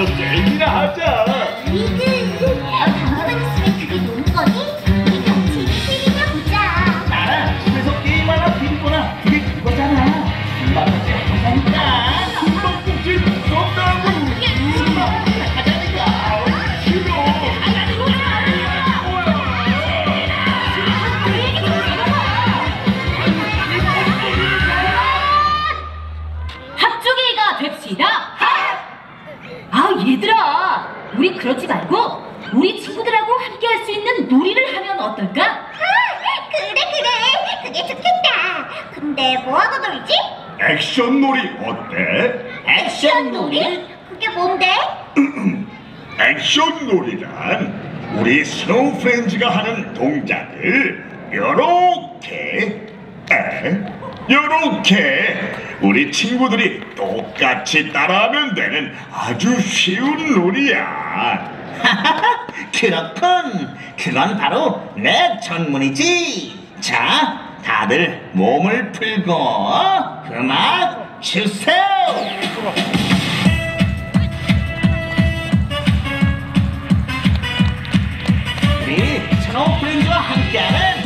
가서 게임이나 하자. 리그, 가만히 있으면 그게 노는 거니? 우리 같이 게임이나 보자. 나랑 집에서 게임하나 비거나 그게 그거잖아. 금방까지 하자니까. 금방꼭지 무섭다고. 금방 하자니까. 싫어. 합주기가 됩시다. 아 얘들아, 우리 그러지 말고 우리 친구들하고 함께 할 수 있는 놀이를 하면 어떨까? 그래, 그게 좋겠다. 근데 뭐하고 놀지? 액션 놀이 어때? 액션 놀이? 그게 뭔데? 액션 놀이란 우리 스노우 프렌즈가 하는 동작을 요렇게 우리 친구들이 똑같이 따라하면 되는 아주 쉬운 놀이야. 그렇군. 그건 바로 내 전문이지. 자, 다들 몸을 풀고 음악 주세요. 우리 스노우 프렌즈와 함께하는